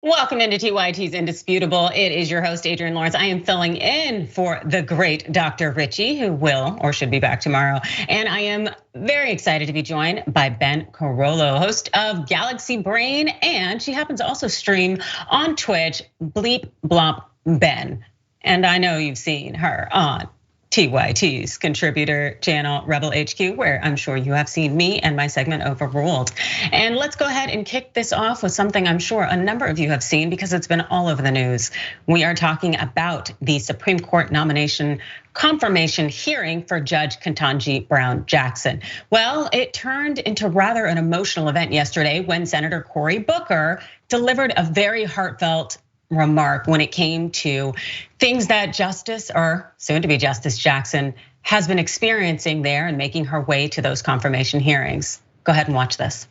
Welcome into TYT's Indisputable. It is your host, Adrienne Lawrence. I am filling in for the great Dr. Richey, who will or should be back tomorrow. And I am very excited to be joined by Ben Carollo, host of Galaxy Brain. And she happens to also stream on Twitch, Bleep Blop Ben. And I know you've seen her on TYT's contributor channel, Rebel HQ, where I'm sure you have seen me and my segment Overruled. And let's go ahead and kick this off with something I'm sure a number of you have seen because it's been all over the news. We are talking about the Supreme Court nomination confirmation hearing for Judge Ketanji Brown Jackson. Well, it turned into rather an emotional event yesterday when Senator Cory Booker delivered a very heartfelt remark when it came to things that Justice, or soon to be Justice Jackson, has been experiencing there and making her way to those confirmation hearings. Go ahead and watch this.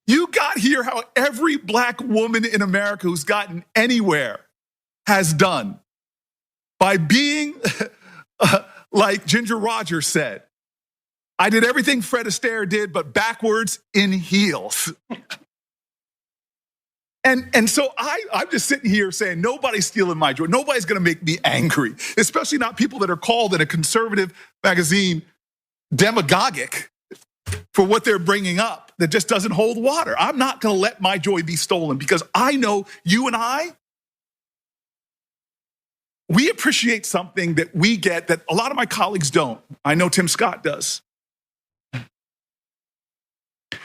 You got here how every black woman in America who's gotten anywhere has done by being like Ginger Rogers said, I did everything Fred Astaire did, but backwards in heels. And so I'm just sitting here saying, nobody's stealing my joy. Nobody's gonna make me angry, especially not people that are called in a conservative magazine demagogic for what they're bringing up that just doesn't hold water. I'm not gonna let my joy be stolen because I know you and we appreciate something that we get that a lot of my colleagues don't. I know Tim Scott does.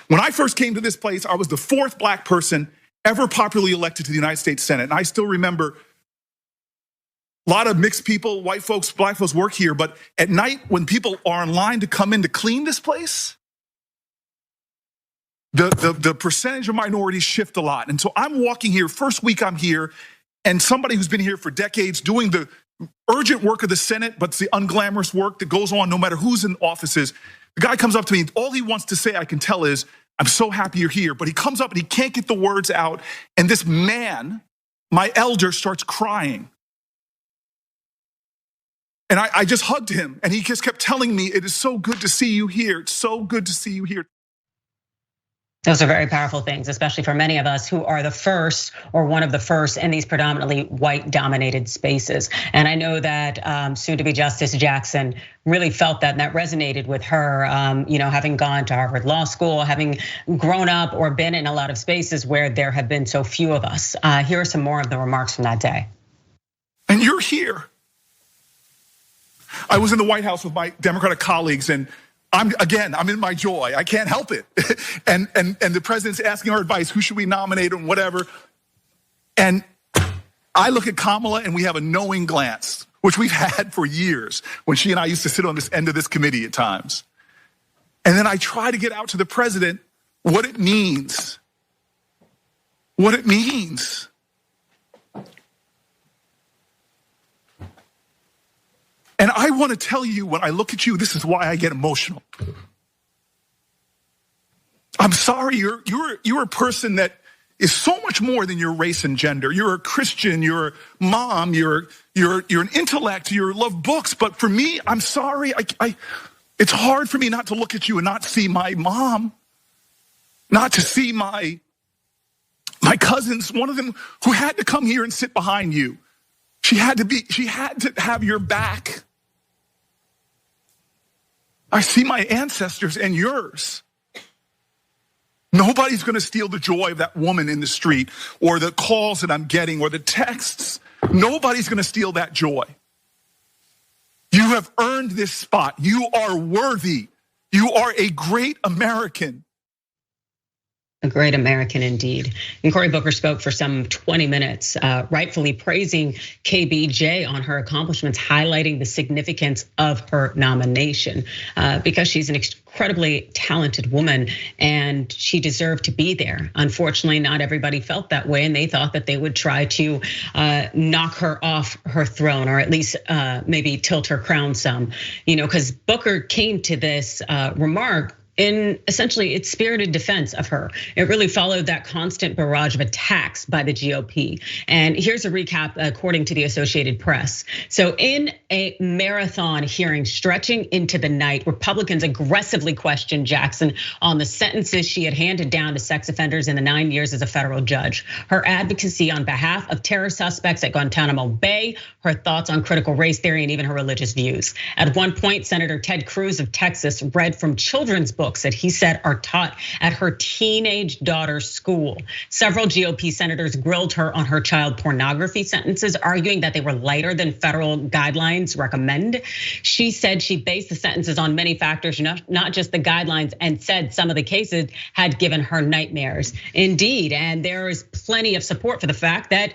When I first came to this place, I was the 4th black person ever popularly elected to the United States Senate. And I still remember a lot of mixed people, white folks, black folks work here, but at night when people are in line to come in to clean this place, the percentage of minorities shift a lot. And so I'm walking here, first week I'm here, and somebody who's been here for decades doing the urgent work of the Senate, but it's the unglamorous work that goes on no matter who's in offices. The guy comes up to me, all he wants to say I can tell is, I'm so happy you're here, but he comes up and he can't get the words out. And this man, my elder, starts crying. And I just hugged him and he just kept telling me, it is so good to see you here. It's so good to see you here. Those are very powerful things, especially for many of us who are the first or one of the first in these predominantly white dominated spaces. And I know that soon to be Justice Jackson really felt that and that resonated with her, having gone to Harvard Law School, having grown up or been in a lot of spaces where there have been so few of us. Here are some more of the remarks from that day. And you're here. I was in the White House with my Democratic colleagues and I'm in my joy. I can't help it. And the president's asking our advice, who should we nominate and whatever. And I look at Kamala and we have a knowing glance, which we've had for years when she and I used to sit on this end of this committee at times. And then I try to get out to the president what it means. What it means. And I want to tell you, when I look at you, this is why I get emotional. I'm sorry, you're a person that is so much more than your race and gender. You're a Christian, you're a mom, you're an intellect, you love books. But for me, I'm sorry, it's hard for me not to look at you and not see my mom, not to see my cousins, one of them who had to come here and sit behind you. She had to have your back. I see my ancestors and yours. Nobody's gonna steal the joy of that woman in the street or the calls that I'm getting or the texts. Nobody's gonna steal that joy. You have earned this spot. You are worthy. You are a great American. A great American indeed. And Cory Booker spoke for some 20 minutes, rightfully praising KBJ on her accomplishments, highlighting the significance of her nomination because she's an incredibly talented woman and she deserved to be there. Unfortunately, not everybody felt that way and they thought that they would try to knock her off her throne or at least maybe tilt her crown some, because Booker came to this remark in essentially its spirited defense of her. It really followed that constant barrage of attacks by the GOP. And here's a recap according to the Associated Press. So in a marathon hearing stretching into the night, Republicans aggressively questioned Jackson on the sentences she had handed down to sex offenders in the 9 years as a federal judge, her advocacy on behalf of terror suspects at Guantanamo Bay, her thoughts on critical race theory, and even her religious views. At one point, Senator Ted Cruz of Texas read from children's books that he said are taught at her teenage daughter's school. Several GOP senators grilled her on her child pornography sentences, arguing that they were lighter than federal guidelines recommend. She said she based the sentences on many factors, not just the guidelines, and said some of the cases had given her nightmares. Indeed, and there is plenty of support for the fact that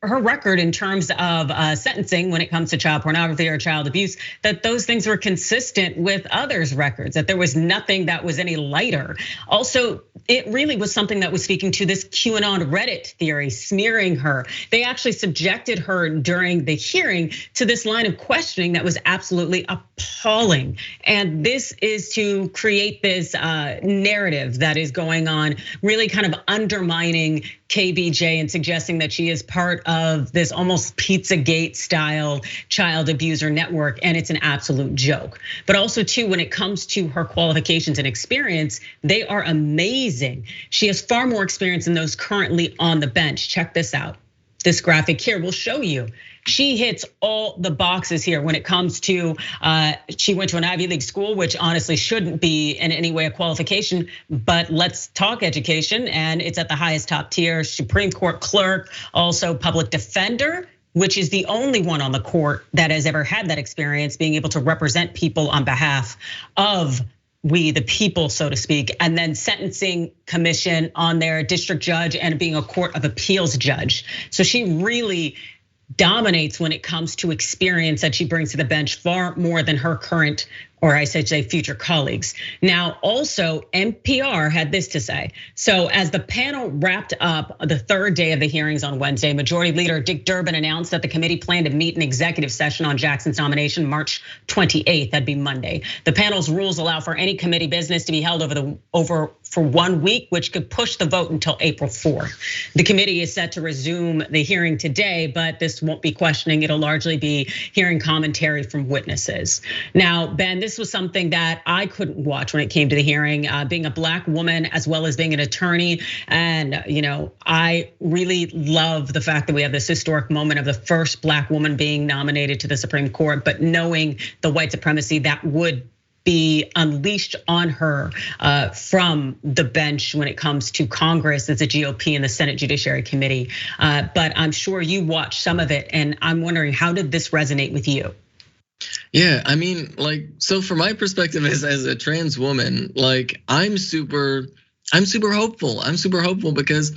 her record in terms of sentencing when it comes to child pornography or child abuse, that those things were consistent with others' records, that there was nothing that was any lighter. Also, it really was something that was speaking to this QAnon Reddit theory, smearing her. They actually subjected her during the hearing to this line of questioning that was absolutely appalling. And this is to create this narrative that is going on, really kind of undermining KBJ and suggesting that she is part of this almost Pizzagate style child abuser network, and it's an absolute joke. But also too, when it comes to her qualifications and experience, they are amazing. She has far more experience than those currently on the bench. Check this out. This graphic here will show you. She hits all the boxes here when it comes to, she went to an Ivy League school, which honestly shouldn't be in any way a qualification, but let's talk education, and it's at the highest top tier. Supreme Court clerk, also public defender, which is the only one on the court that has ever had that experience, being able to represent people on behalf of we the people, so to speak, and then sentencing commission on their district judge and being a court of appeals judge. So she really dominates when it comes to experience that she brings to the bench, far more than her current, or I should say future colleagues. Now, also NPR had this to say. So as the panel wrapped up the third day of the hearings on Wednesday, Majority Leader Dick Durbin announced that the committee planned to meet an executive session on Jackson's nomination March 28th, that'd be Monday. The panel's rules allow for any committee business to be held over for 1 week, which could push the vote until April 4th. The committee is set to resume the hearing today, but this won't be questioning. It'll largely be hearing commentary from witnesses. Now, Ben, this was something that I couldn't watch when it came to the hearing, being a Black woman as well as being an attorney. And I really love the fact that we have this historic moment of the first Black woman being nominated to the Supreme Court, but knowing the white supremacy that would be unleashed on her from the bench when it comes to Congress as a GOP and the Senate Judiciary Committee. But I'm sure you watched some of it, and I'm wondering, how did this resonate with you? Yeah, I mean, so from my perspective as a trans woman, I'm super hopeful. I'm super hopeful because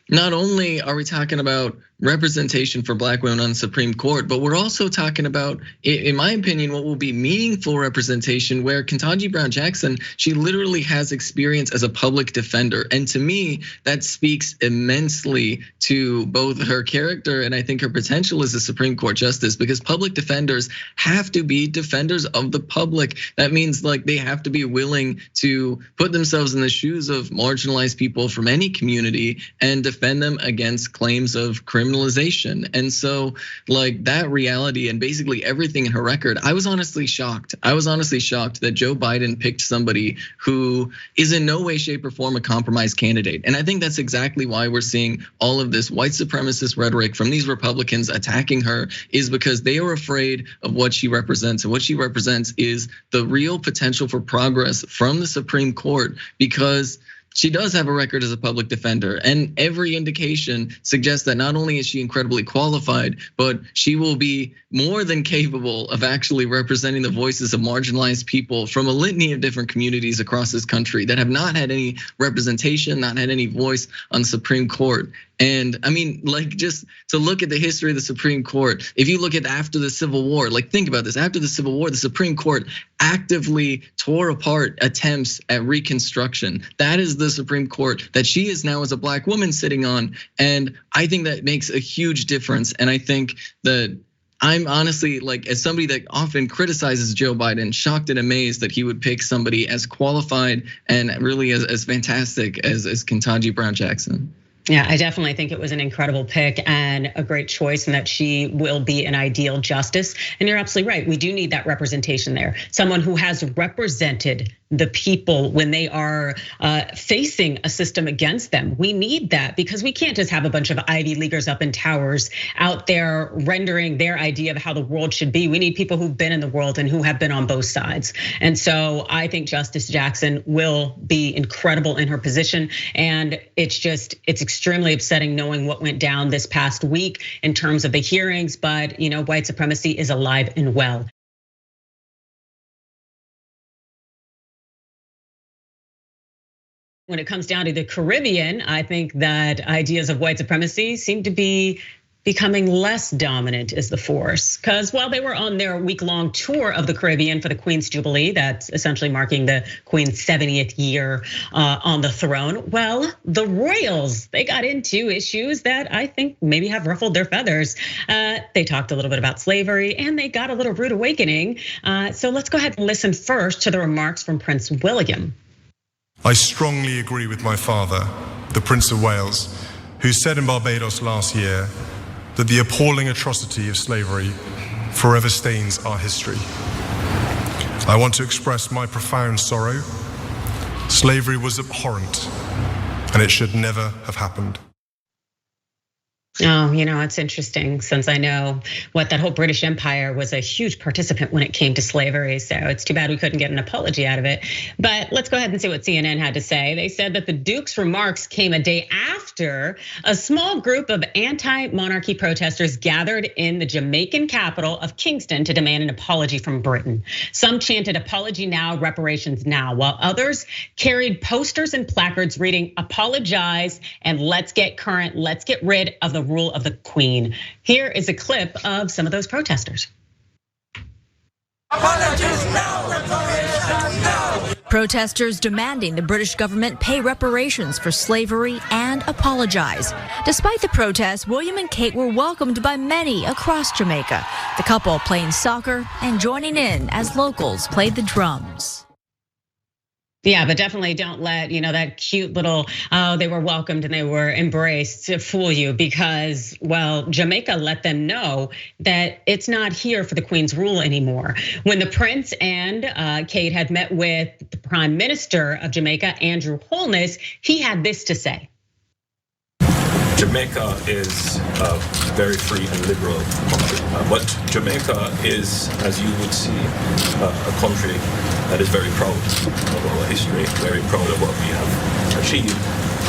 not only are we talking about representation for Black women on the Supreme Court, but we're also talking about, in my opinion, what will be meaningful representation where Ketanji Brown Jackson, she literally has experience as a public defender. And to me, that speaks immensely to both her character and I think her potential as a Supreme Court justice, because public defenders have to be defenders of the public. That means they have to be willing to put themselves in the shoes of marginalized people from any community and defend them against claims of criminalization. And so that reality and basically everything in her record, I was honestly shocked. I was honestly shocked that Joe Biden picked somebody who is in no way, shape, or form a compromise candidate. And I think that's exactly why we're seeing all of this white supremacist rhetoric from these Republicans attacking her, is because they are afraid of what she represents. And what she represents is the real potential for progress from the Supreme Court, because she does have a record as a public defender, and every indication suggests that not only is she incredibly qualified, but she will be more than capable of actually representing the voices of marginalized people from a litany of different communities across this country that have not had any representation, not had any voice on the Supreme Court. And I mean, just to look at the history of the Supreme Court, if you look at after the Civil War, think about this, after the Civil War, the Supreme Court actively tore apart attempts at Reconstruction. That is the Supreme Court that she is now as a Black woman sitting on. And I think that makes a huge difference. And I think that I'm honestly, like, as somebody that often criticizes Joe Biden, shocked and amazed that he would pick somebody as qualified and really as fantastic as Ketanji Brown Jackson. Yeah, I definitely think it was an incredible pick and a great choice, and that she will be an ideal justice. And you're absolutely right. We do need that representation there. Someone who has represented the people when they are facing a system against them. We need that, because we can't just have a bunch of Ivy Leaguers up in towers out there rendering their idea of how the world should be. We need people who've been in the world and who have been on both sides. And so I think Justice Jackson will be incredible in her position. And it's extremely upsetting knowing what went down this past week in terms of the hearings, but white supremacy is alive and well. When it comes down to the Caribbean, I think that ideas of white supremacy seem to be becoming less dominant as the force. Because while they were on their week-long tour of the Caribbean for the Queen's Jubilee, that's essentially marking the Queen's 70th year on the throne, well, the royals, they got into issues that I think maybe have ruffled their feathers. They talked a little bit about slavery, and they got a little rude awakening. So let's go ahead and listen first to the remarks from Prince William. I strongly agree with my father, the Prince of Wales, who said in Barbados last year that the appalling atrocity of slavery forever stains our history. I want to express my profound sorrow. Slavery was abhorrent, and it should never have happened. Oh, it's interesting, since I know that whole British Empire was a huge participant when it came to slavery. So it's too bad we couldn't get an apology out of it. But let's go ahead and see what CNN had to say. They said that the Duke's remarks came a day after a small group of anti-monarchy protesters gathered in the Jamaican capital of Kingston to demand an apology from Britain. Some chanted "Apology now, reparations now," while others carried posters and placards reading "Apologize and let's get current, let's get rid of the rule of the Queen." Here is a clip of some of those protesters. Protesters demanding the British government pay reparations for slavery and apologize. Despite the protests, William and Kate were welcomed by many across Jamaica. The couple playing soccer and joining in as locals played the drums. Yeah, but definitely don't let that cute little they were welcomed and they were embraced to fool you, because, well, Jamaica let them know that it's not here for the Queen's rule anymore. When the Prince and Kate had met with the Prime Minister of Jamaica, Andrew Holness, he had this to say. Jamaica is a very free and liberal country, but Jamaica is, as you would see, a country that is very proud of our history, very proud of what we have achieved,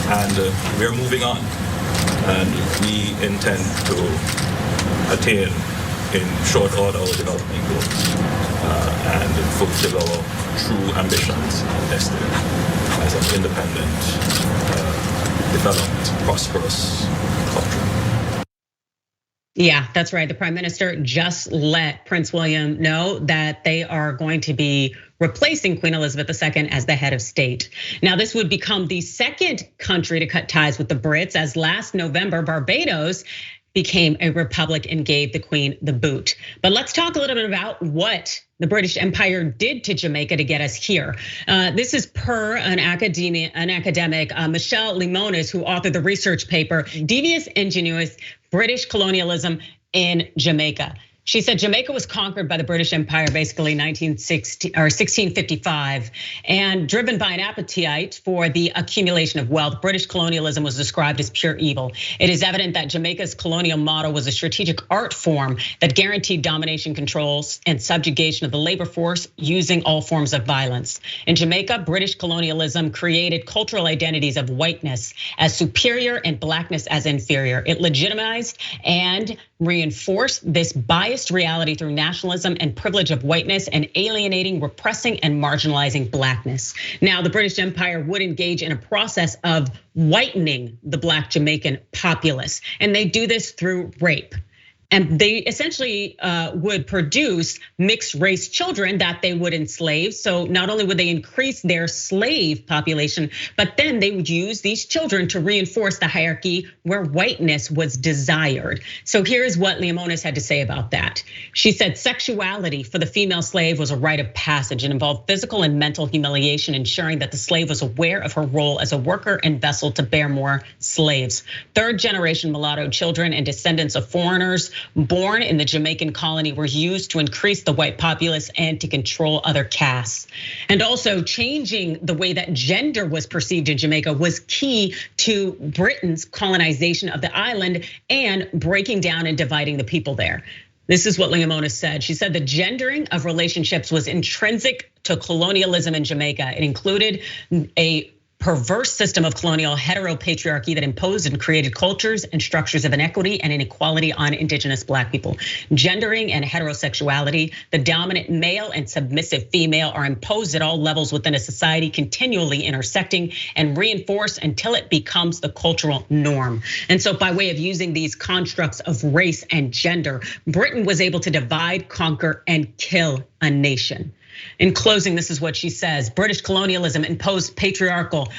and we're moving on, and we intend to attain in short order our development goals and fulfill our true ambitions and destiny as an independent, developed, prosperous country. Yeah, that's right. The Prime Minister just let Prince William know that they are going to be replacing Queen Elizabeth II as the head of state. Now, this would become the second country to cut ties with the Brits, as last November, Barbados became a republic and gave the Queen the boot. But let's talk a little bit about what the British Empire did to Jamaica to get us here. This is per an academic, Michelle Limones, who authored the research paper, Devious Ingenious British Colonialism in Jamaica. She said Jamaica was conquered by the British Empire basically 1655, and driven by an appetite for the accumulation of wealth. British colonialism was described as pure evil. It is evident that Jamaica's colonial model was a strategic art form that guaranteed domination, controls, and subjugation of the labor force using all forms of violence. In Jamaica, British colonialism created cultural identities of whiteness as superior and blackness as inferior. It legitimized and reinforced this biased reality through nationalism and privilege of whiteness, and alienating, repressing, and marginalizing blackness. Now, the British Empire would engage in a process of whitening the Black Jamaican populace, and they do this through rape, And they essentially would produce mixed race children that they would enslave. So not only would they increase their slave population, but then they would use these children to reinforce the hierarchy where whiteness was desired. So here's what Leomonis had to say about that. She said, sexuality for the female slave was a rite of passage and involved physical and mental humiliation, ensuring that the slave was aware of her role as a worker and vessel to bear more slaves. Third generation mulatto children and descendants of foreigners born in the Jamaican colony were used to increase the white populace and to control other castes. And also changing the way that gender was perceived in Jamaica was key to Britain's colonization of the island and breaking down and dividing the people there. This is what Leomonis said. She said the gendering of relationships was intrinsic to colonialism in Jamaica. It included a perverse system of colonial heteropatriarchy that imposed and created cultures and structures of inequity and inequality on indigenous Black people. Gendering and heterosexuality, the dominant male and submissive female, are imposed at all levels within a society, continually intersecting and reinforced until it becomes the cultural norm. And so by way of using these constructs of race and gender, Britain was able to divide, conquer, and kill a nation. In closing, this is what she says. British colonialism imposed patriarchal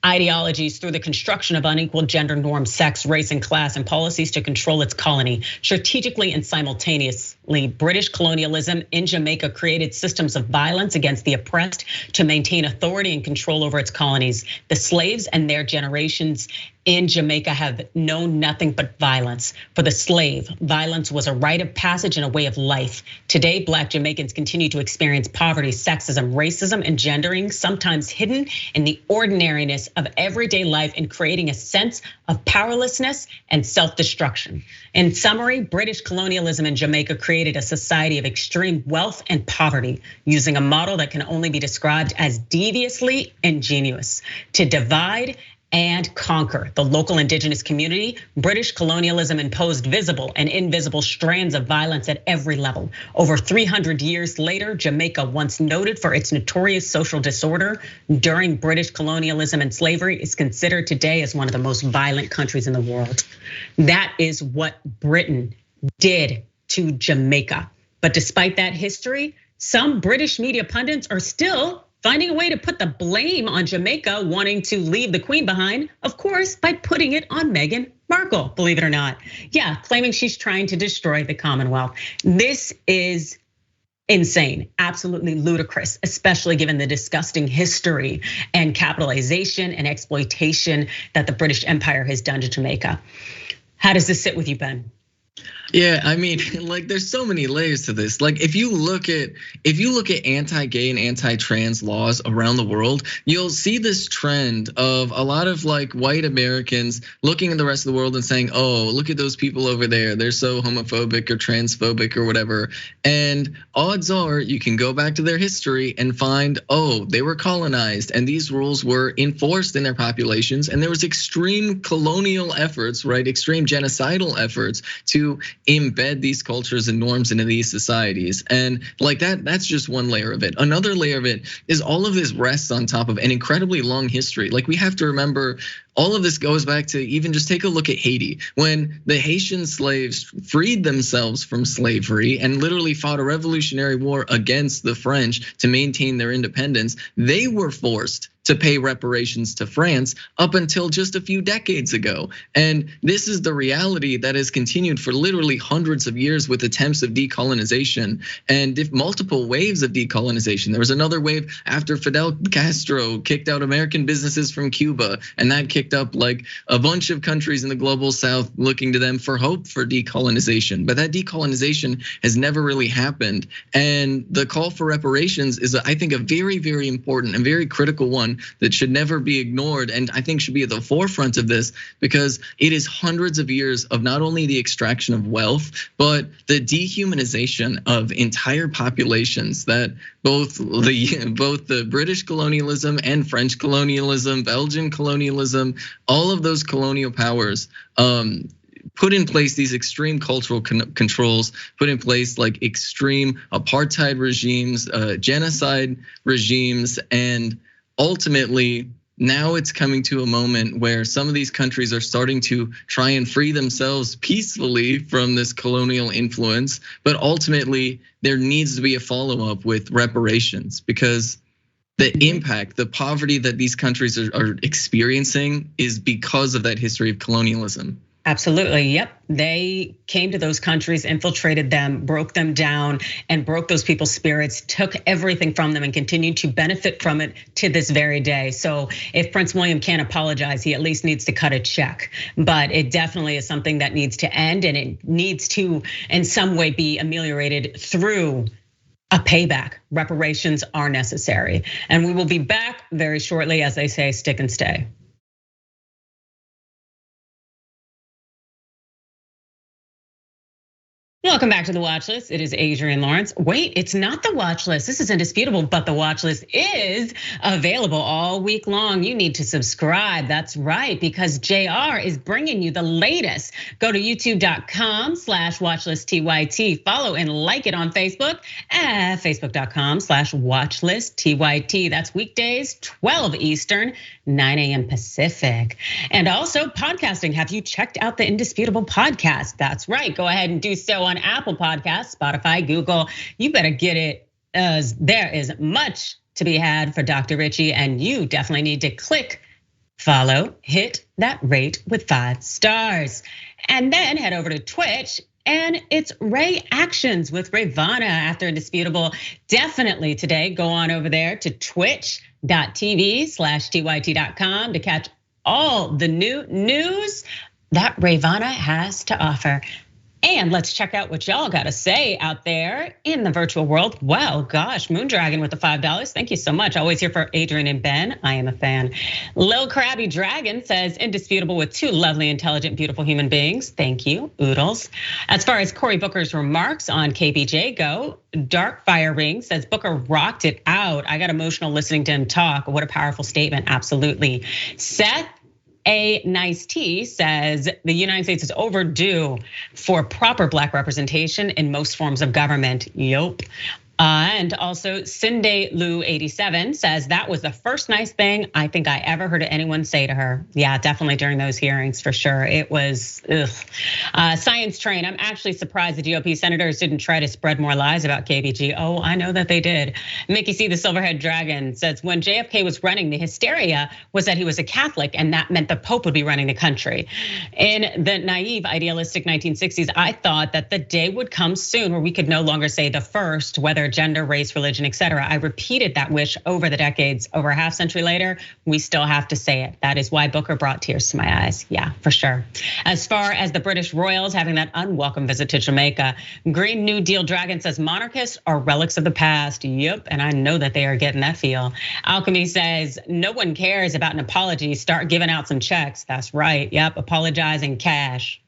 ideologies through the construction of unequal gender norms, sex, race, and class, and policies to control its colony. Strategically and simultaneously, British colonialism in Jamaica created systems of violence against the oppressed to maintain authority and control over its colonies. The slaves and their generations in Jamaica have known nothing but violence. For the slave, violence was a rite of passage and a way of life. Today, Black Jamaicans continue to experience poverty, sexism, racism, and gendering, sometimes hidden in the ordinariness of everyday life and creating a sense of powerlessness and self-destruction. In summary, British colonialism in Jamaica created a society of extreme wealth and poverty, using a model that can only be described as deviously ingenious to divide and conquer the local indigenous community. British colonialism imposed visible and invisible strands of violence at every level. Over 300 years later, Jamaica, once noted for its notorious social disorder during British colonialism and slavery, is considered today as one of the most violent countries in the world. That is what Britain did to Jamaica. But despite that history, some British media pundits are still finding a way to put the blame on Jamaica wanting to leave the Queen behind, of course, by putting it on Meghan Markle, believe it or not. Yeah, claiming she's trying to destroy the Commonwealth. This is insane, absolutely ludicrous, especially given the disgusting history and capitalization and exploitation that the British Empire has done to Jamaica. How does this sit with you, Ben? Yeah, I mean, like there's so many layers to this. Like if you look at anti-gay and anti-trans laws around the world, you'll see this trend of a lot of like white Americans looking at the rest of the world and saying, "Oh, look at those people over there. They're so homophobic or transphobic or whatever." And odds are you can go back to their history and find, oh, they were colonized and these rules were enforced in their populations, and there was extreme colonial efforts, right? Extreme genocidal efforts to embed these cultures and norms into these societies. And like that's just one layer of it. Another layer of it is all of this rests on top of an incredibly long history. Like we have to remember, all of this goes back to even just take a look at Haiti. When the Haitian slaves freed themselves from slavery and literally fought a revolutionary war against the French to maintain their independence, they were forced to pay reparations to France up until just a few decades ago. And this is the reality that has continued for literally hundreds of years with attempts of decolonization and multiple waves of decolonization. There was another wave after Fidel Castro kicked out American businesses from Cuba, and that kicked up like a bunch of countries in the global south looking to them for hope for decolonization. But that decolonization has never really happened. And the call for reparations is, I think, a very, very important and very critical one that should never be ignored, and I think should be at the forefront of this, because it is hundreds of years of not only the extraction of wealth, but the dehumanization of entire populations that both the British colonialism and French colonialism, Belgian colonialism, all of those colonial powers put in place these extreme cultural controls, put in place like extreme apartheid regimes, genocide regimes, and ultimately now it's coming to a moment where some of these countries are starting to try and free themselves peacefully from this colonial influence. But ultimately, there needs to be a follow-up with reparations, because the impact, the poverty that these countries are experiencing is because of that history of colonialism. Absolutely. Yep. They came to those countries, infiltrated them, broke them down, and broke those people's spirits, took everything from them and continued to benefit from it to this very day. So if Prince William can't apologize, he at least needs to cut a check. But it definitely is something that needs to end, and it needs to in some way be ameliorated through a payback. Reparations are necessary. And we will be back very shortly. As they say, stick and stay. Welcome back to the watch list. It is Adrienne Lawrence. Wait, it's not the watch list. This is Indisputable, but the watch list is available all week long. You need to subscribe. That's right, because JR is bringing you the latest. Go to youtube.com/watchlistTYT. Follow and like it on Facebook at facebook.com/watchlistTYT. That's weekdays, 12 Eastern, 9 a.m. Pacific. And also podcasting. Have you checked out the Indisputable podcast? That's right. Go ahead and do so on Apple Podcasts, Spotify, Google. You better get it, as there is much to be had for Dr. Richey, and you definitely need to click follow, hit that rate with 5 stars, and then head over to Twitch. And it's Ray Actions with Rayvana after Indisputable. Definitely today, go on over there to twitch.tv/tyt.com to catch all the new news that Rayvana has to offer. And let's check out what y'all got to say out there in the virtual world. Well, gosh, Moondragon with the $5. Thank you so much. Always here for Adrienne and Ben. I am a fan. Lil Krabby Dragon says Indisputable with 2 lovely, intelligent, beautiful human beings. Thank you, Oodles. As far as Cory Booker's remarks on KBJ go, Dark Fire Ring says Booker rocked it out. I got emotional listening to him talk. What a powerful statement. Absolutely. Seth A Nice T says the United States is overdue for proper Black representation in most forms of government. Yup. And also Cindy Lou 87 says that was the first nice thing I think I ever heard anyone say to her. Yeah, definitely during those hearings for sure. It was Science Train. I'm actually surprised the GOP senators didn't try to spread more lies about KBG. Oh, I know that they did. Mickey C, the Silverhead Dragon says when JFK was running, the hysteria was that he was a Catholic and that meant the Pope would be running the country. In the naive, idealistic 1960s, I thought that the day would come soon where we could no longer say the first, whether gender, race, religion, etc. I repeated that wish over the decades. Over a half century later, we still have to say it. That is why Booker brought tears to my eyes. Yeah, for sure. As far as the British royals having that unwelcome visit to Jamaica, Green New Deal Dragon says monarchists are relics of the past. Yep, and I know that they are getting that feel. Alchemy says no one cares about an apology. Start giving out some checks. That's right. Yep, apologizing cash.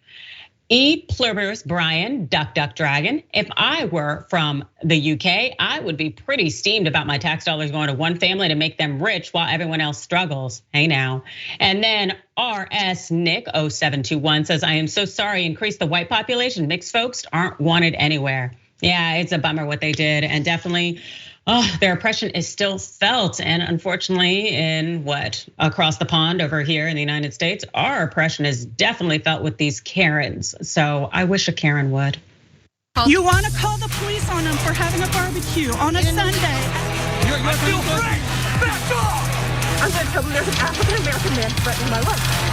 E Pluribus Brian, Duck Dragon. If I were from the UK, I would be pretty steamed about my tax dollars going to one family to make them rich while everyone else struggles. Hey now. And then RS Nick 0721 says, I am so sorry, increase the white population. Mixed folks aren't wanted anywhere. Yeah, it's a bummer what they did. And definitely, their oppression is still felt. And unfortunately, across the pond over here in the United States, our oppression is definitely felt with these Karens. So I wish a Karen would. You want to call the police on them for having a barbecue on a Sunday. I feel free. Back off. I'm going to tell them there's an African-American man threatening my life.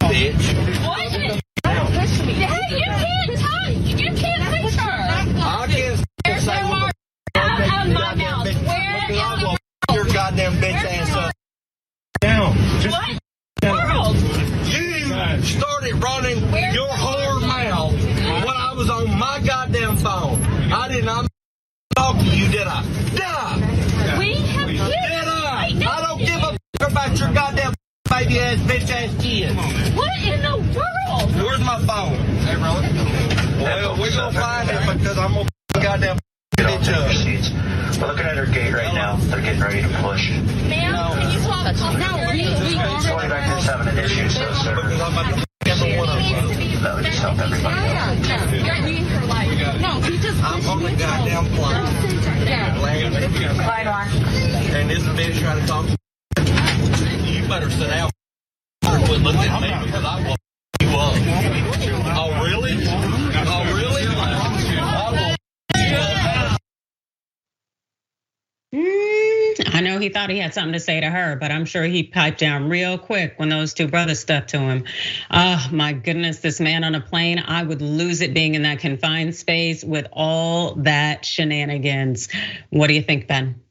Bitch. What? Hey, you can't talk. You can't push her. I can't say what out of my mouth. Where your goddamn bitch ass up. Down. Just what? World. You started running your whore mouth when I was on my goddamn phone. I did not talk to you, did I? Did I? We have kids. Did I? I don't give a about your goddamn baby ass bitch ass kids. What in the world? Where's my phone? Hey, bro. Well, we're gonna find it because I'm gonna goddamn bitch up. We're looking at her gate right now. They're getting ready to push. Ma'am, can you talk? No, we 20 back there's having an issue, so sir. She needs to be though. Just help everybody else. No, he just I'm on the goddamn plane. And this bitch trying to talk. You better sit down. Quit looking at me because I will. You up. Oh, really? Oh, really? I know he thought he had something to say to her, but I'm sure he piped down real quick when those two brothers stepped to him. Oh my goodness, this man on a plane, I would lose it being in that confined space with all that shenanigans. What do you think, Ben?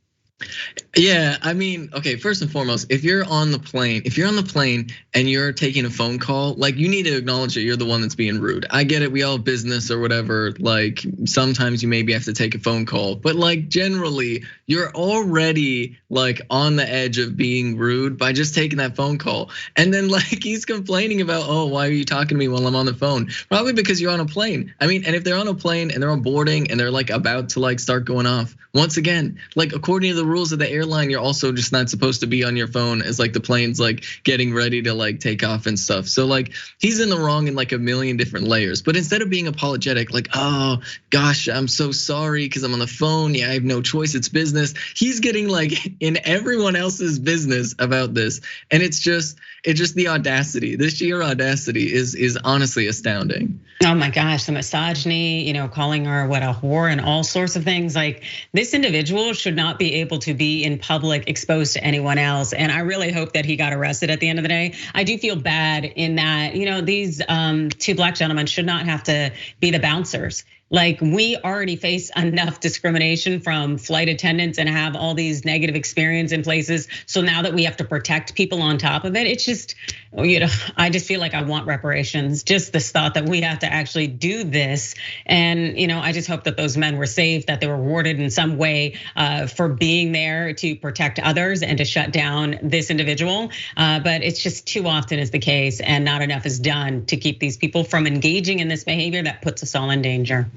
Yeah, I mean, okay, first and foremost, if you're on the plane and you're taking a phone call, like you need to acknowledge that you're the one that's being rude. I get it, we all have business or whatever, like sometimes you maybe have to take a phone call, but like generally you're already like on the edge of being rude by just taking that phone call. And then like he's complaining about, oh, why are you talking to me while I'm on the phone? Probably because you're on a plane. I mean, and if they're on a plane and they're on boarding and they're like about to like start going off, once again, like according to the rules of the airline, you're also just not supposed to be on your phone as like the plane's like getting ready to like take off and stuff. So like he's in the wrong in like a million different layers. But instead of being apologetic, like, oh gosh, I'm so sorry because I'm on the phone. Yeah, I have no choice. It's business. He's getting like in everyone else's business about this. And it's just the audacity. The sheer audacity is honestly astounding. Oh my gosh, the misogyny, calling her what, a whore and all sorts of things. Like this individual should not be able to be in public exposed to anyone else. And I really hope that he got arrested at the end of the day. I do feel bad in that, these two black gentlemen should not have to be the bouncers. Like we already face enough discrimination from flight attendants and have all these negative experience in places. So now that we have to protect people on top of it, it's just, I just feel like I want reparations. Just this thought that we have to actually do this. And I just hope that those men were saved, that they were rewarded in some way for being there to protect others and to shut down this individual. But it's just too often is the case, and not enough is done to keep these people from engaging in this behavior that puts us all in danger.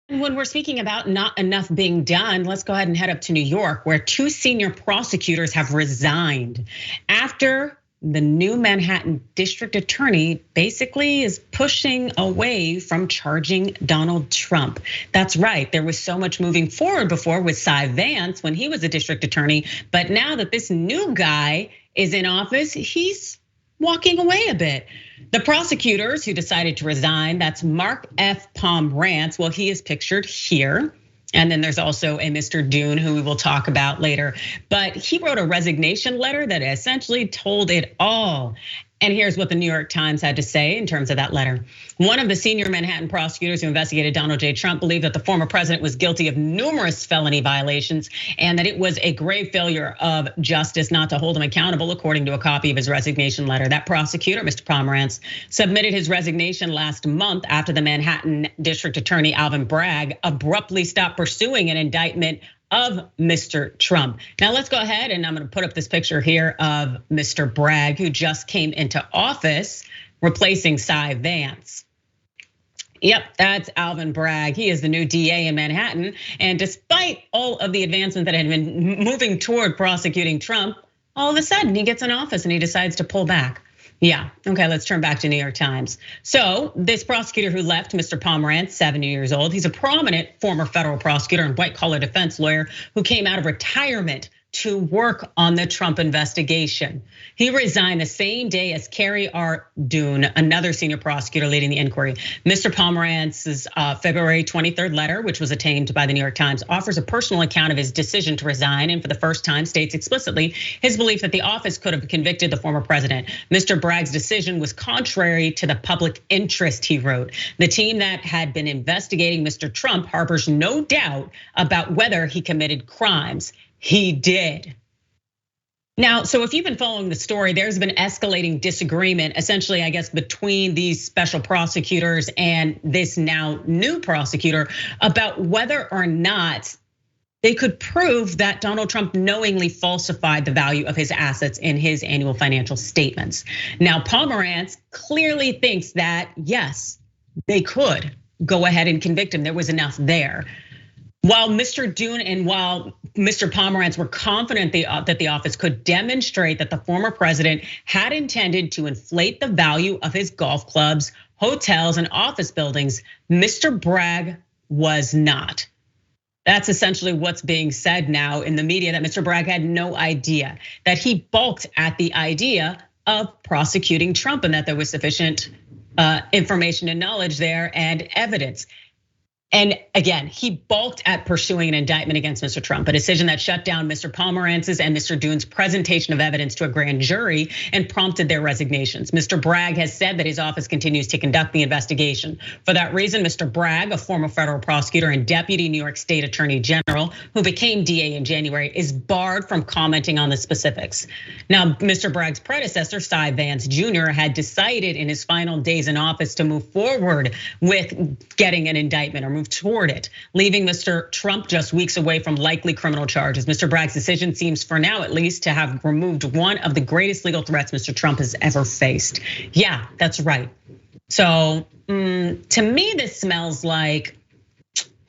When we're speaking about not enough being done, let's go ahead and head up to New York, where two senior prosecutors have resigned after the new Manhattan district attorney basically is pushing away from charging Donald Trump. That's right, there was so much moving forward before with Cy Vance when he was a district attorney, but now that this new guy is in office, he's walking away a bit. The prosecutors who decided to resign, that's Mark F. Pomerantz. Well, he is pictured here. And then there's also a Mr. Dune who we will talk about later. But he wrote a resignation letter that essentially told it all. And here's what the New York Times had to say in terms of that letter. One of the senior Manhattan prosecutors who investigated Donald J. Trump believed that the former president was guilty of numerous felony violations and that it was a grave failure of justice not to hold him accountable, according to a copy of his resignation letter. That prosecutor, Mr. Pomerantz, submitted his resignation last month after the Manhattan District Attorney Alvin Bragg abruptly stopped pursuing an indictment of Mr. Trump. Now let's go ahead and I'm gonna put up this picture here of Mr. Bragg, who just came into office, replacing Cy Vance. Yep, that's Alvin Bragg. He is the new DA in Manhattan. And despite all of the advancements that had been moving toward prosecuting Trump, all of a sudden he gets in office and he decides to pull back. Yeah, okay, let's turn back to New York Times. So this prosecutor who left, Mr. Pomerantz, 70 years old, he's a prominent former federal prosecutor and white collar defense lawyer who came out of retirement to work on the Trump investigation. He resigned the same day as Carrie R. Dune, another senior prosecutor leading the inquiry. Mr. Pomerantz's February 23rd letter, which was obtained by the New York Times, offers a personal account of his decision to resign and for the first time states explicitly his belief that the office could have convicted the former president. Mr. Bragg's decision was contrary to the public interest, he wrote. The team that had been investigating Mr. Trump harbors no doubt about whether he committed crimes. He did. Now, so if you've been following the story, there's been escalating disagreement, essentially, I guess, between these special prosecutors and this now new prosecutor about whether or not they could prove that Donald Trump knowingly falsified the value of his assets in his annual financial statements. Now, Pomerantz clearly thinks that, yes, they could go ahead and convict him. There was enough there. While Mr. Dune and while Mr. Pomerantz were confident that the office could demonstrate that the former president had intended to inflate the value of his golf clubs, hotels, and office buildings. Mr. Bragg was not. That's essentially what's being said now in the media, that Mr. Bragg had no idea, that he balked at the idea of prosecuting Trump and that there was sufficient information and knowledge there and evidence. And again, he balked at pursuing an indictment against Mr. Trump, a decision that shut down Mr. Pomerantz's and Mr. Dune's presentation of evidence to a grand jury and prompted their resignations. Mr. Bragg has said that his office continues to conduct the investigation. For that reason, Mr. Bragg, a former federal prosecutor and deputy New York State Attorney General who became DA in January, is barred from commenting on the specifics. Now, Mr. Bragg's predecessor, Cy Vance Jr., had decided in his final days in office to move forward with getting an indictment or move toward it, leaving Mr. Trump just weeks away from likely criminal charges. Mr. Bragg's decision seems, for now at least, to have removed one of the greatest legal threats Mr. Trump has ever faced. Yeah, that's right. So to me, this smells like,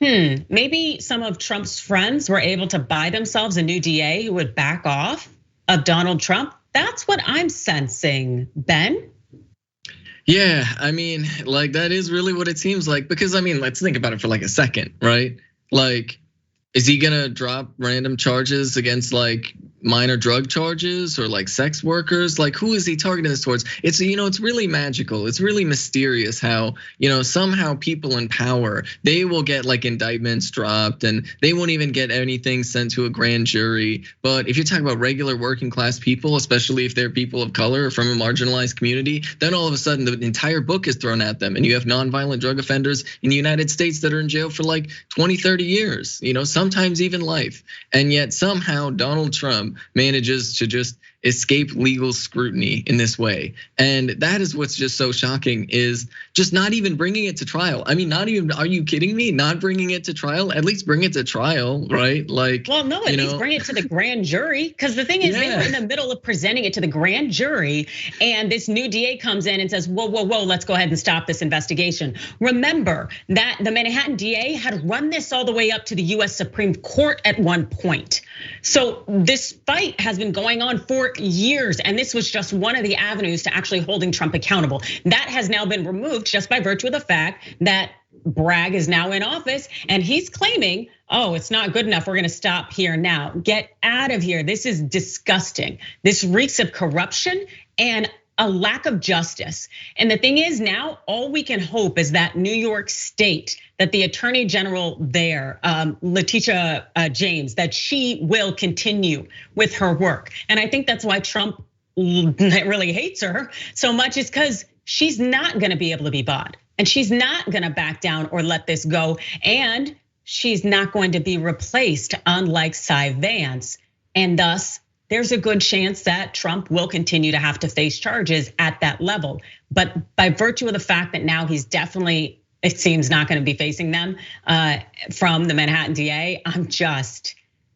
maybe some of Trump's friends were able to buy themselves a new DA who would back off of Donald Trump. That's what I'm sensing, Ben. Yeah, I mean, like that is really what it seems like, because I mean, let's think about it for like a second, right? Like, is he gonna drop random charges against like minor drug charges or like sex workers? Like, who is he targeting this towards? It's, it's really magical. It's really mysterious how, somehow people in power, they will get like indictments dropped and they won't even get anything sent to a grand jury. But if you're talking about regular working class people, especially if they're people of color or from a marginalized community, then all of a sudden the entire book is thrown at them. And you have nonviolent drug offenders in the United States that are in jail for like 20, 30 years, sometimes even life. And yet somehow Donald Trump manages to just escape legal scrutiny in this way. And that is what's just so shocking, is just not even bringing it to trial. I mean, not even, are you kidding me? Not bringing it to trial? At least bring it to trial, right? Like, well, no, at least bring it to the grand jury. Because the thing is, they were in the middle of presenting it to the grand jury, and this new DA comes in and says, whoa, let's go ahead and stop this investigation. Remember that the Manhattan DA had run this all the way up to the US Supreme Court at one point. So this fight has been going on for years, and this was just one of the avenues to actually holding Trump accountable. That has now been removed just by virtue of the fact that Bragg is now in office and he's claiming, oh, it's not good enough, we're gonna stop here now. Get out of here, this is disgusting. This reeks of corruption and a lack of justice. And the thing is now, all we can hope is that New York State, that the Attorney General there, Letitia James, that she will continue with her work. And I think that's why Trump really hates her so much, is because she's not gonna be able to be bought. And she's not gonna back down or let this go. And she's not going to be replaced, unlike Cy Vance. And thus, there's a good chance that Trump will continue to have to face charges at that level. But by virtue of the fact that now he's definitely, it seems, not gonna be facing them from the Manhattan DA,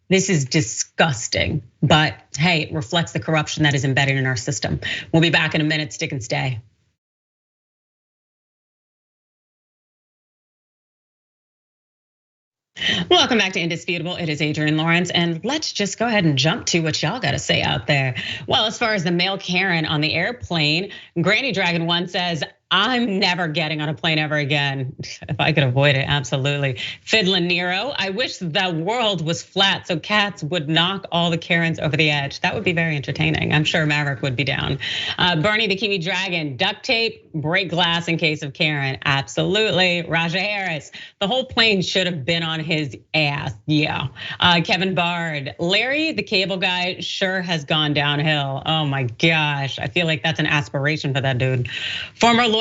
this is disgusting. But hey, it reflects the corruption that is embedded in our system. We'll be back in a minute, stick and stay. Welcome back to Indisputable. It is Adrienne Lawrence, and let's just go ahead and jump to what y'all got to say out there. Well, as far as the male Karen on the airplane, Granny Dragon 1 says, I'm never getting on a plane ever again. If I could avoid it, absolutely. Fiddlin' Nero, I wish the world was flat so cats would knock all the Karens over the edge. That would be very entertaining. I'm sure Maverick would be down. Bernie the Kiwi Dragon, duct tape, break glass in case of Karen. Absolutely. Raja Harris, the whole plane should have been on his ass. Yeah. Kevin Bard, Larry the cable guy sure has gone downhill. Oh my gosh. I feel like that's an aspiration for that dude. Former lawyer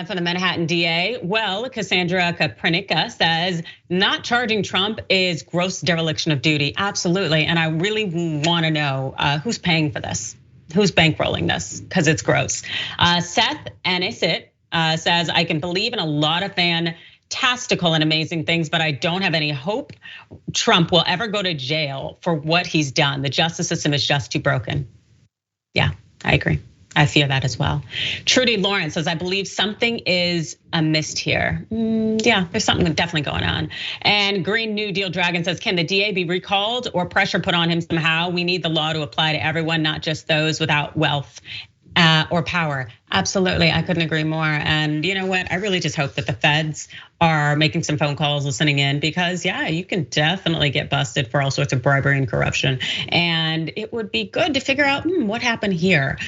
for the Manhattan DA, well, Cassandra Kaprinica says, not charging Trump is gross dereliction of duty. Absolutely, and I really wanna know who's paying for this? Who's bankrolling this? Because it's gross. Seth Anisit says, I can believe in a lot of fantastical and amazing things, but I don't have any hope Trump will ever go to jail for what he's done. The justice system is just too broken. Yeah, I agree. I fear that as well. Trudy Lawrence says, I believe something is amiss here. Yeah, there's something definitely going on. And Green New Deal Dragon says, can the DA be recalled or pressure put on him somehow? We need the law to apply to everyone, not just those without wealth or power. Absolutely, I couldn't agree more. And you know what? I really just hope that the feds are making some phone calls, listening in, because yeah, you can definitely get busted for all sorts of bribery and corruption. And it would be good to figure out what happened here.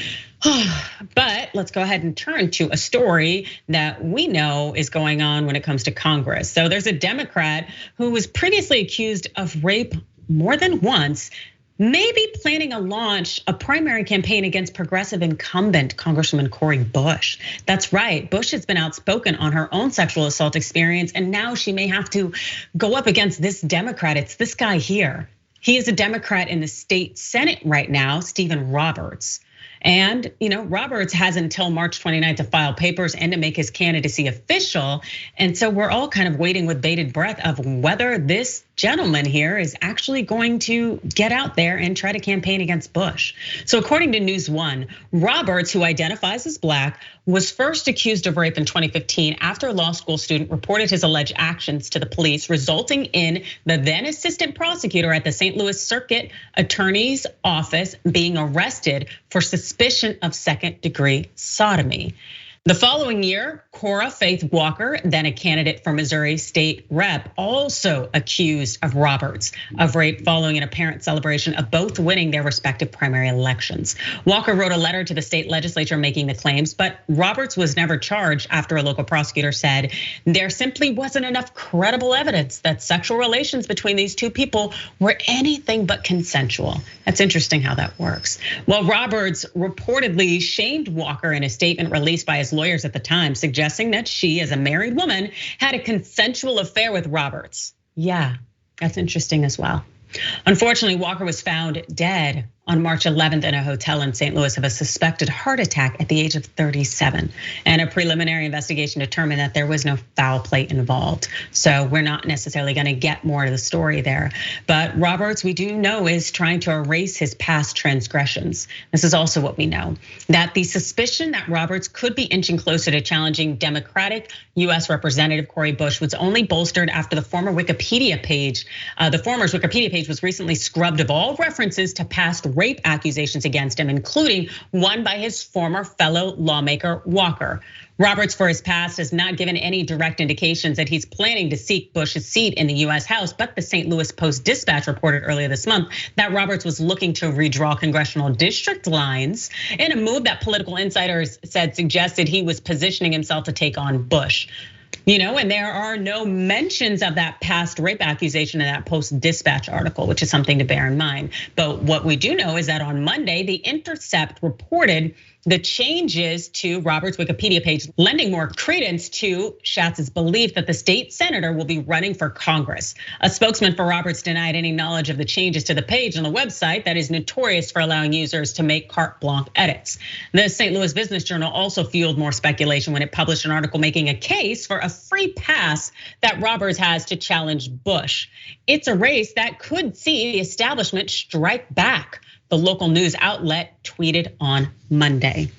But let's go ahead and turn to a story that we know is going on when it comes to Congress. So there's a Democrat who was previously accused of rape more than once, maybe planning a primary campaign against progressive incumbent Congresswoman Cori Bush. That's right, Bush has been outspoken on her own sexual assault experience, and now she may have to go up against this Democrat. It's this guy here. He is a Democrat in the state Senate right now, Stephen Roberts. And Roberts has until March 29th to file papers and to make his candidacy official. And so we're all kind of waiting with bated breath of whether this gentleman here is actually going to get out there and try to campaign against Bush. So according to News One, Roberts, who identifies as Black, was first accused of rape in 2015 after a law school student reported his alleged actions to the police, resulting in the then assistant prosecutor at the St. Louis Circuit Attorney's Office being arrested for suspicion of second-degree sodomy. The following year, Cora Faith Walker, then a candidate for Missouri State Rep, also accused of Roberts of rape following an apparent celebration of both winning their respective primary elections. Walker wrote a letter to the state legislature making the claims, but Roberts was never charged after a local prosecutor said there simply wasn't enough credible evidence that sexual relations between these two people were anything but consensual. That's interesting how that works. Well, Roberts reportedly shamed Walker in a statement released by his lawyers at the time, suggesting that she, as a married woman, had a consensual affair with Roberts. Yeah, that's interesting as well. Unfortunately, Walker was found dead on March 11th in a hotel in St. Louis of a suspected heart attack at the age of 37. And a preliminary investigation determined that there was no foul play involved. So we're not necessarily gonna get more to the story there. But Roberts, we do know, is trying to erase his past transgressions. This is also what we know, that the suspicion that Roberts could be inching closer to challenging Democratic US Representative Cori Bush was only bolstered after the former's Wikipedia page was recently scrubbed of all references to past rape accusations against him, including one by his former fellow lawmaker Walker. Roberts, for his past, has not given any direct indications that he's planning to seek Bush's seat in the US House, but the St. Louis Post-Dispatch reported earlier this month that Roberts was looking to redraw congressional district lines in a move that political insiders said suggested he was positioning himself to take on Bush. And there are no mentions of that past rape accusation in that Post-Dispatch article, which is something to bear in mind. But what we do know is that on Monday, The Intercept reported the changes to Roberts' Wikipedia page, lending more credence to Schatz's belief that the state senator will be running for Congress. A spokesman for Roberts denied any knowledge of the changes to the page on the website that is notorious for allowing users to make carte blanche edits. The St. Louis Business Journal also fueled more speculation when it published an article making a case for a free pass that Roberts has to challenge Bush. It's a race that could see the establishment strike back, the local news outlet tweeted on Monday.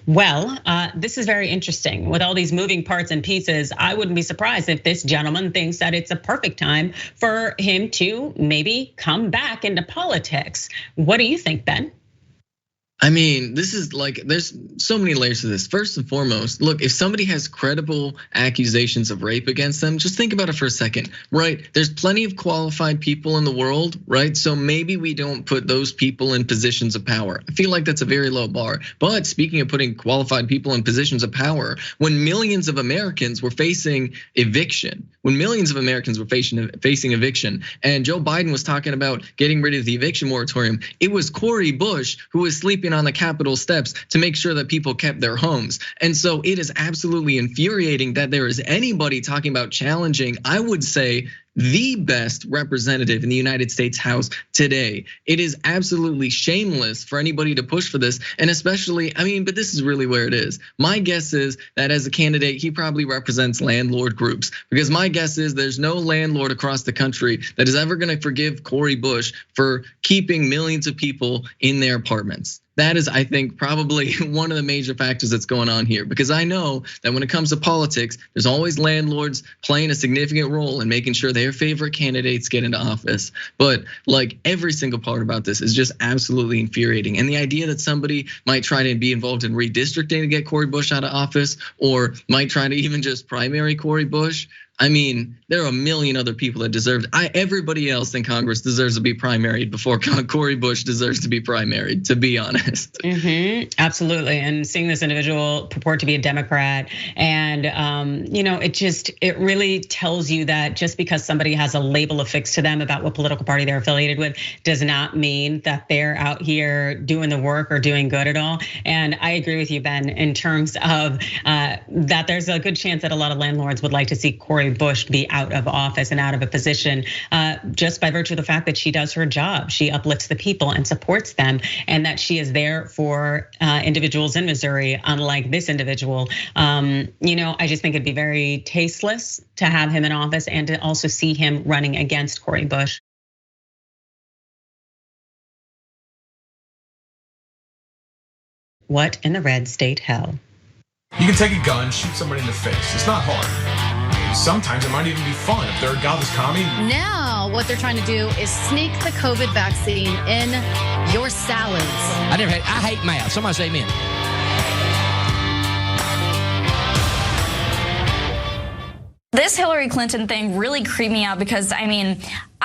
Well, this is very interesting. With all these moving parts and pieces, I wouldn't be surprised if this gentleman thinks that it's a perfect time for him to maybe come back into politics. What do you think, Ben? I mean, this is like, there's so many layers to this. First and foremost, look, if somebody has credible accusations of rape against them, just think about it for a second, right? There's plenty of qualified people in the world, right? So maybe we don't put those people in positions of power. I feel like that's a very low bar. But speaking of putting qualified people in positions of power, when millions of Americans were facing eviction, and Joe Biden was talking about getting rid of the eviction moratorium, it was Cori Bush who was sleeping on the Capitol steps to make sure that people kept their homes. And so it is absolutely infuriating that there is anybody talking about challenging, I would say, the best representative in the United States House today. It is absolutely shameless for anybody to push for this. And especially, but this is really where it is. My guess is that as a candidate, he probably represents landlord groups, because my guess is there's no landlord across the country that is ever gonna forgive Cori Bush for keeping millions of people in their apartments. That is, I think, probably one of the major factors that's going on here, because I know that when it comes to politics, there's always landlords playing a significant role in making sure their favorite candidates get into office. But like, every single part about this is just absolutely infuriating. And the idea that somebody might try to be involved in redistricting to get Cori Bush out of office, or might try to even just primary Cori Bush. There are a million other people that deserve. Everybody else in Congress deserves to be primaried before Cori Bush deserves to be primaried, to be honest. Absolutely, and seeing this individual purport to be a Democrat, and it really tells you that just because somebody has a label affixed to them about what political party they're affiliated with does not mean that they're out here doing the work or doing good at all. And I agree with you, Ben, in terms of that there's a good chance that a lot of landlords would like to see Cori Bush be out of office and out of a position just by virtue of the fact that she does her job. She uplifts the people and supports them, and that she is there for individuals in Missouri, unlike this individual. I just think it'd be very tasteless to have him in office and to also see him running against Cori Bush. What in the red state hell? You can take a gun, shoot somebody in the face. It's not hard. Sometimes it might even be fun if they're a godless commie. Now, what they're trying to do is sneak the COVID vaccine in your salads. I hate math. Somebody say amen. This Hillary Clinton thing really creeped me out because,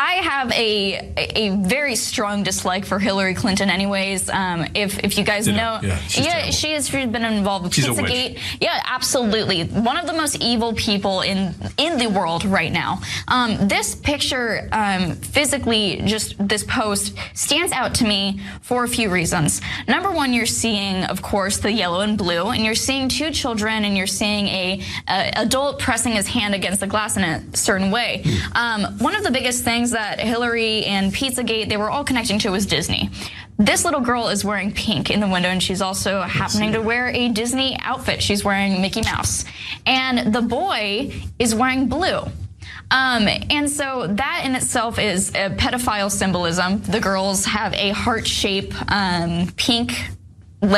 I have a very strong dislike for Hillary Clinton anyways. If you guys know, she's been involved with Pizzagate. Yeah, absolutely. One of the most evil people in the world right now. This picture, physically, just this post stands out to me for a few reasons. Number one, you're seeing, of course, the yellow and blue, and you're seeing two children, and you're seeing a adult pressing his hand against the glass in a certain way. One of the biggest things that Hillary and Pizzagate, they were all connecting to was Disney. This little girl is wearing pink in the window, and she's also happening to wear a Disney outfit. She's wearing Mickey Mouse. And the boy is wearing blue. And so that in itself is a pedophile symbolism. The girls have a heart-shaped pink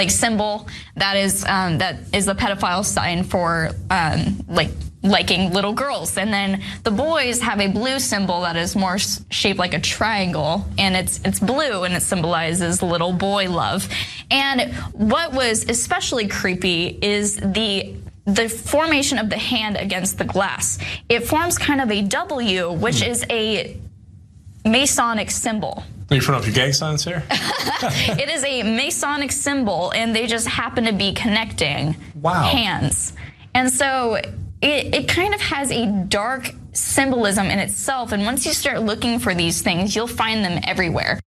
symbol that is the pedophile sign for liking little girls. And then the boys have a blue symbol that is more shaped like a triangle, and it's blue, and it symbolizes little boy love. And what was especially creepy is the formation of the hand against the glass. It forms kind of a W, which is a Masonic symbol. Are you putting up your gang signs here? It is a Masonic symbol, and they just happen to be connecting hands. And so it kind of has a dark symbolism in itself. And once you start looking for these things, you'll find them everywhere.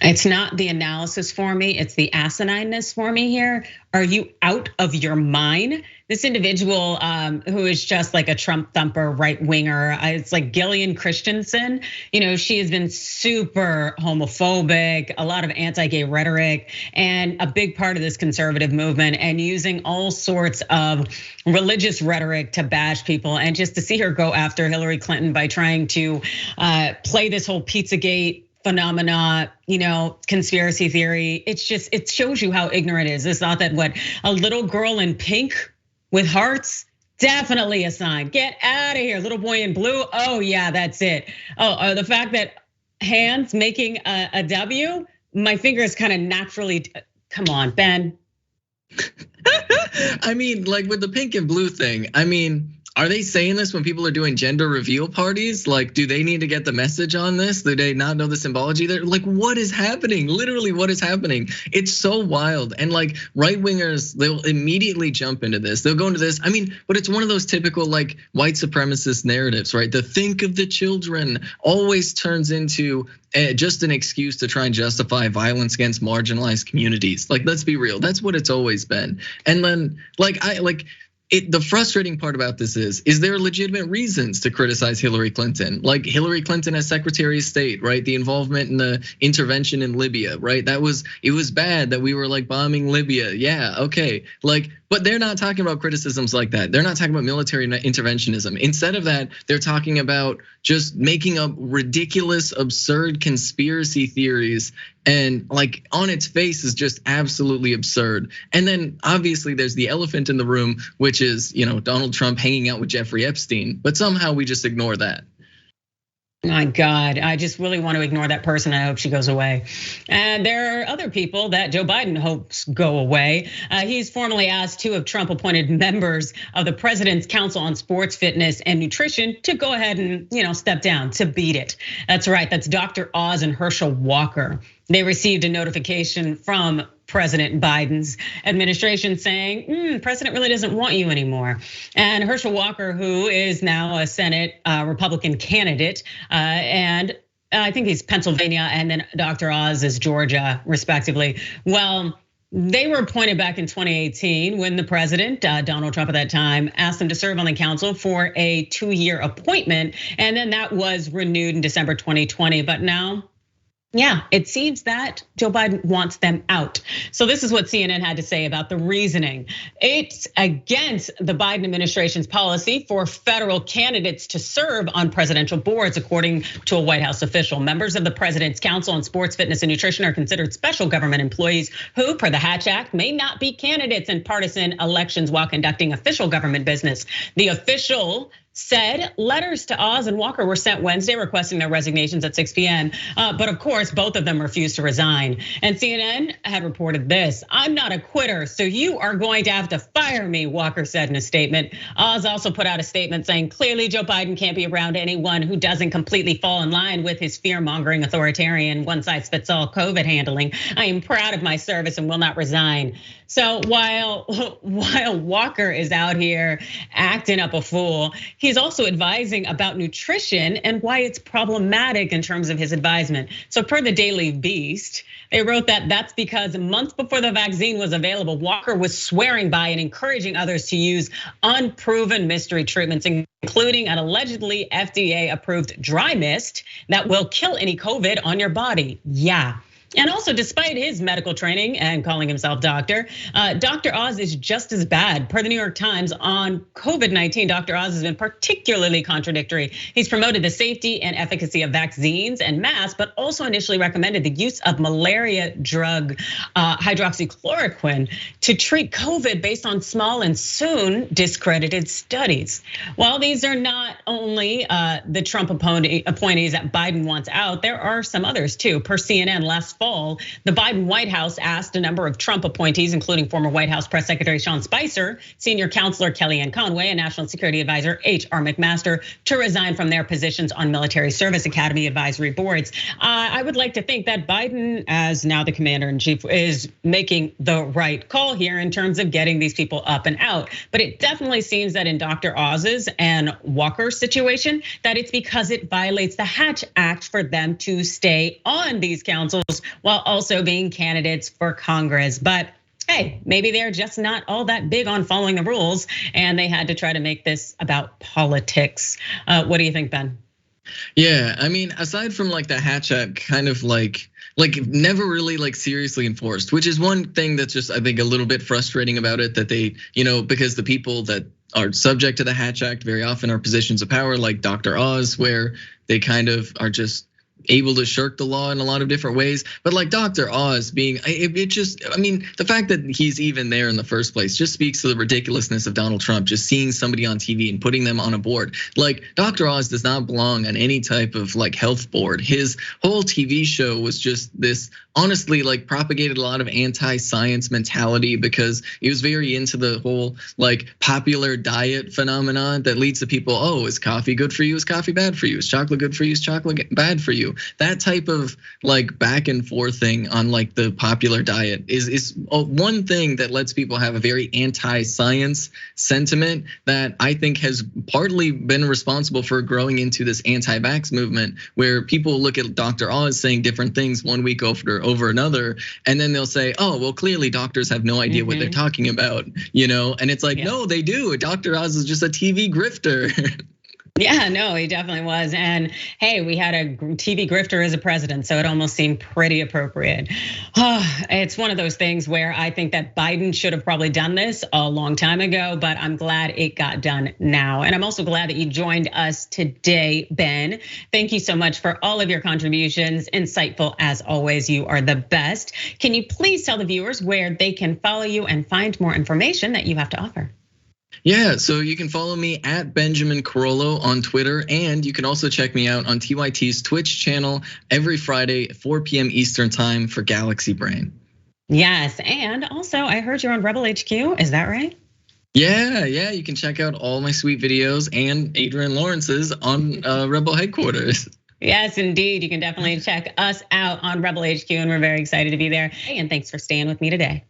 It's not the analysis for me, it's the asinineness for me here. Are you out of your mind? This individual who is just like a Trump thumper right winger, it's like Gillian Christensen. She has been super homophobic, a lot of anti-gay rhetoric, and a big part of this conservative movement, and using all sorts of religious rhetoric to bash people. And just to see her go after Hillary Clinton by trying to play this whole Pizzagate phenomena, conspiracy theory. It shows you how ignorant it is. It's not that what a little girl in pink with hearts, definitely a sign. Get out of here, little boy in blue. Oh yeah, that's it. Oh, the fact that hands making a W, my fingers kind of naturally. Come on, Ben. With the pink and blue thing, are they saying this when people are doing gender reveal parties? Do they need to get the message on this? Do they not know the symbology there? What is happening? Literally, what is happening? It's so wild. And right wingers, they'll immediately jump into this. They'll go into this. But it's one of those typical white supremacist narratives, right? The think of the children always turns into just an excuse to try and justify violence against marginalized communities. Let's be real. That's what it's always been. And then the frustrating part about this is there legitimate reasons to criticize Hillary Clinton? Like Hillary Clinton as Secretary of State, right? The involvement in the intervention in Libya, right? It was bad that we were like bombing Libya. Yeah, okay. But they're not talking about criticisms like that. They're not talking about military interventionism. Instead of that, they're talking about just making up ridiculous, absurd conspiracy theories. And like on its face is just absolutely absurd. And then obviously there's the elephant in the room, which is, Donald Trump hanging out with Jeffrey Epstein. But somehow we just ignore that. My God, I just really want to ignore that person. I hope she goes away. And there are other people that Joe Biden hopes go away. He's formally asked 2 of Trump appointed members of the President's Council on Sports, Fitness, and Nutrition to go ahead and step down, to beat it. That's right, that's Dr. Oz and Herschel Walker. They received a notification from President Biden's administration saying, President really doesn't want you anymore. And Herschel Walker, who is now a Senate Republican candidate, and I think he's Pennsylvania, and then Dr. Oz is Georgia, respectively. Well, they were appointed back in 2018 when the president, Donald Trump at that time, asked them to serve on the council for a 2-year appointment. And then that was renewed in December 2020, but now, yeah, it seems that Joe Biden wants them out. So this is what CNN had to say about the reasoning. It's against the Biden administration's policy for federal candidates to serve on presidential boards, according to a White House official. Members of the President's Council on Sports, Fitness, and Nutrition are considered special government employees who, per the Hatch Act, may not be candidates in partisan elections while conducting official government business. The official said letters to Oz and Walker were sent Wednesday requesting their resignations at 6 p.m. But of course, both of them refused to resign. And CNN had reported this: "I'm not a quitter, so you are going to have to fire me," Walker said in a statement. Oz also put out a statement saying, "Clearly Joe Biden can't be around anyone who doesn't completely fall in line with his fear-mongering, authoritarian, one-size-fits-all COVID handling. I am proud of my service and will not resign." So while Walker is out here acting up a fool, he's also advising about nutrition and why it's problematic in terms of his advisement. So per the Daily Beast, they wrote that that's because months before the vaccine was available, Walker was swearing by and encouraging others to use unproven mystery treatments, including an allegedly FDA-approved dry mist that will kill any COVID on your body. Yeah. And also, despite his medical training and calling himself doctor, Dr. Oz is just as bad. Per the New York Times, on COVID-19, Dr. Oz has been particularly contradictory. He's promoted the safety and efficacy of vaccines and masks, but also initially recommended the use of malaria drug hydroxychloroquine to treat COVID based on small and soon discredited studies. While these are not only the Trump appointees that Biden wants out, there are some others too. Per CNN last fall, the Biden White House asked a number of Trump appointees, including former White House Press Secretary Sean Spicer, senior counselor Kellyanne Conway, and National Security Advisor H.R. McMaster, to resign from their positions on military service academy advisory boards. I would like to think that Biden, as now the commander-in-chief, is making the right call here in terms of getting these people up and out. But it definitely seems that in Dr. Oz's and Walker's situation, that it's because it violates the Hatch Act for them to stay on these councils while also being candidates for Congress. But hey, maybe they're just not all that big on following the rules, and they had to try to make this about politics. What do you think, Ben? Yeah, I mean, aside from like the Hatch Act kind of like never really like seriously enforced, which is one thing that's just, I think, a little bit frustrating about it, that they, because the people that are subject to the Hatch Act very often are positions of power, like Dr. Oz, where they kind of are just able to shirk the law in a lot of different ways. But like Dr. Oz being, the fact that he's even there in the first place just speaks to the ridiculousness of Donald Trump, just seeing somebody on TV and putting them on a board. Like Dr. Oz does not belong on any type of like health board. His whole TV show was just this, honestly, like propagated a lot of anti-science mentality, because he was very into the whole like popular diet phenomenon that leads to people, oh, is coffee good for you? Is coffee bad for you? Is chocolate good for you? Is chocolate bad for you? That type of like back and forth thing on like the popular diet is one thing that lets people have a very anti-science sentiment that I think has partly been responsible for growing into this anti-vax movement, where people look at Dr. Oz saying different things one week over over another. And then they'll say, oh, well, clearly doctors have no idea what they're talking about, And it's like, no, they do. Dr. Oz is just a TV grifter. Yeah, no, he definitely was. And hey, we had a TV grifter as a president, so it almost seemed pretty appropriate. It's one of those things where I think that Biden should have probably done this a long time ago, but I'm glad it got done now. And I'm also glad that you joined us today, Ben. Thank you so much for all of your contributions. Insightful as always, you are the best. Can you please tell the viewers where they can follow you and find more information that you have to offer? Yeah, so you can follow me at Benjamin Carollo on Twitter, and you can also check me out on TYT's Twitch channel every Friday at 4 p.m. Eastern time for Galaxy Brain. Yes, and also I heard you're on Rebel HQ, is that right? Yeah, you can check out all my sweet videos and Adrienne Lawrence's on Rebel headquarters. Yes, indeed, you can definitely check us out on Rebel HQ, and we're very excited to be there. And thanks for staying with me today.